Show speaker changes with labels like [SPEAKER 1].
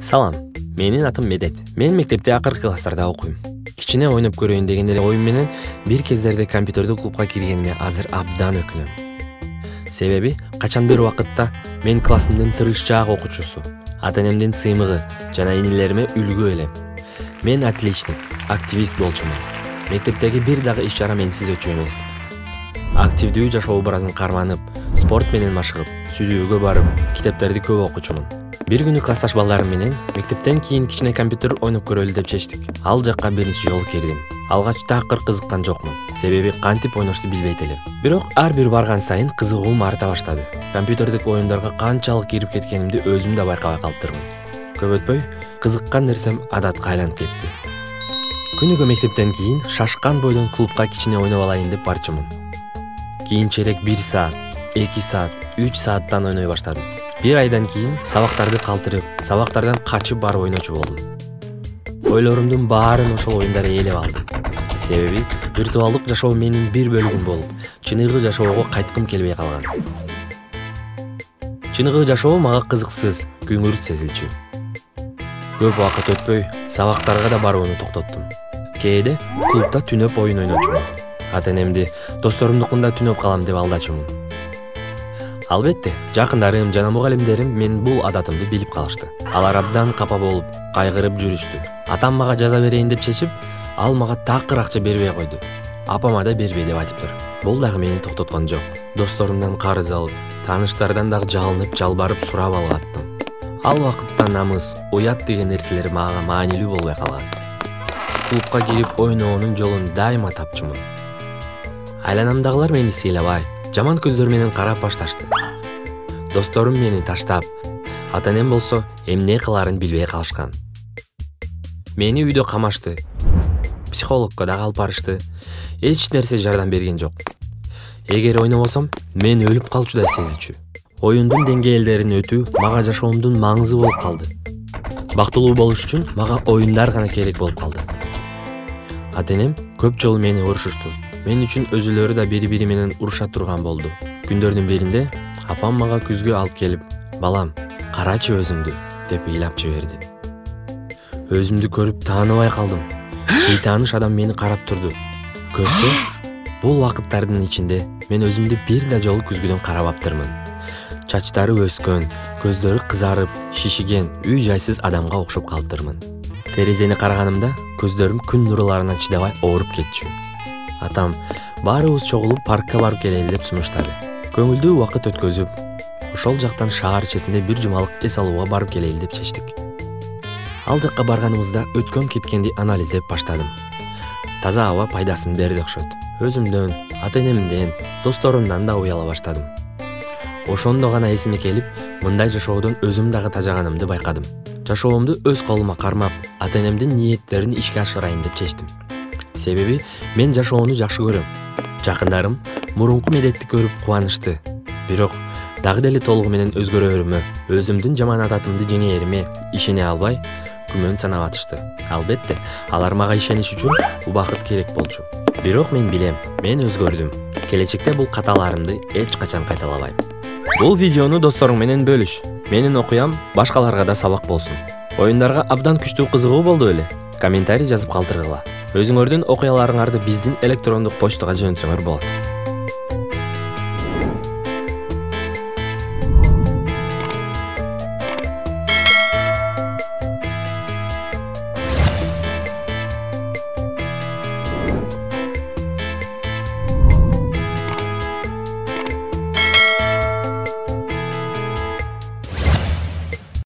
[SPEAKER 1] Салам, менин атым Медет. Мен мектепте акыркы класстарда окуйм. Кичине ойноп көрөйүн деген эле оюм менен бир кездерде компьютердик клубга киргениме азыр абдан өкүнөм. Себеби качан бир убакытта мен классымдын тырышчаак окуучусу, ата-энемдин сыймыгы жана инилериме үлгү элем. Мен отличник, активист болчумун. Мектептеги бир дагы иш-чара менсиз өчү эмес. Активдүү жашоо образын карманып, спорт менен машыгып, сүзүүгө барып, китептерди көп окучумун. Бир күнү классташ балдарым менен мектептен кийин кичине компьютер ойноп көрөлү деп чечтик. Ал жакка биринчи жолу кирдим. Алгач такыр кызыккан жокмун. Себеби кантип ойношту билбейт элем. Бирок ар бир барган сайын кызыгуум арта баштады. Компьютердик оюндарга канчалык кирип кеткенимди өзүм да байкабай калыптырмын. Көп өтпөй, кызыккан нерсем адатка айланып кетти. Күнүгө мектептен кийин шашкан бойдон клубка кичине ойноп алайын деп барчумун. Кийинчерээк 1 саат, 2 саат, 3 сааттан ойной баштадым. Бир айдан кийин сабактарды калтырып, сабактардан качып барып ойночу болдум. Ойлорумдун баарын ошол оюндар ээлеп алды. Себеби виртуалдык жашоо менин бир бөлүгүм болуп, чыныгы жашоого кайткым келбей калган. Чыныгы жашоо мага кызыксыз, күңүрт сезилчү. Көп убакыт өтпөй, сабактарга да барууну токтоттум. Кээде клубда түнөп оюн ойночумун. Ата-энемди досторумдукунда түнөп калам деп алдачумун. Албетте, жакындарым жана мугалимдерим мен бул адатымды билип калышты. Алар абдан капа болуп, кайгырып жүрүштү. Атам мага жаза берейин деп чечип, ал мага такыр акча бербей койду. Апама да бербей деп айтыптыр. Бул дагы мени токтоткон жок. Досторумдан карыз алып, тааныштардан дагы жалынып, жалбарып сурап алып аттым. Ал убакытта намыс, уят деген нерселер мага маанилүү болбой калган. Клубка кирип ойноонун жолун дайыма тапчумун. Айланамдагылар мени сыйлабай, жаман көздөр менен карап башташты. Досторум мени таштап, ата-энем болсо эмне кыларын билбей калышкан. Мени үйдө камашты. Психологко дагы алып барышты. Эч нерсе жардам берген жок. Эгер ойнобосом, мен өлүп калчудай сезилчү. Оюндун деңгээлдерин өтүү мага жашоомдун маңызы болуп калды. Бактылуу болуш үчүн мага оюндар гана керек болуп калды. Ата-энем көп жолу мени урушушту. Мен үчүн өзүлөрү да бири-бири менен уруша турган болду. Күндөрдүн биринде апам мага күзгө алып келип, "Балам, карачы өзүңдү" деп ыйлап жиберди. Өзүмдү көрүп тааныбай калдым. Бейтааныш адам мени карап турду. Көрсө, бул убакыттардын ичинде мен өзүмдү бир да жолу күзгүдөн карабаптырмын. Чачтары өскөн, көздөрү кызарып, шишиген, үй жайсыз адамга окшоп калыптырмын. Терезени караганымда көздөрүм күн нурларына чыдабай ооруп кетчү. Атам баарыбыз чогулуп паркка барып келели деп сунуштады. Көңүлдүү убакыт өткөзүп, ошол жактан шаар четинде бир жумалык эс алууга барып келели деп чечтик. Ал жакка барганыбызда өткөн кеткенди анализдеп баштадым. Таза аба пайдасын берди окшойт. Өзүмдөн, ата-энемден, досторумдан да уяла баштадым. Ошондо гана эсиме келип, мындай жашоодон өзүм дагы тажаганымды байкадым. Жашоомду өз колума кармап, ата-энемдин ниеттерин ишке ашырайын деп чечтим. Себеби мен жашоону жакшы көрөм. Жакындарым мурунку Медетти көрүп кубанышты. Бирок дагы деле толугу менен өзгөрөөрүмө, өзүмдүн жаман адатымды жеңээриме ишене албай, күмөн санап атышты. Албетте, алар мага ишениш үчүн убакыт керек болчу. Бирок мен билем, мен өзгөрдүм. Келечекте бул каталарымды эч качан кайталабайм. Бул видеону досторуң менен бөлүш. Менин окуям башкаларга да сабак болсун. Оюндарга абдан күчтүү кызыгуу болду беле? Комментарий жазып калтыргыла. Өзүңөрдүн окуяларыңарды биздин электрондук почтага жөнөтсөңөр болот.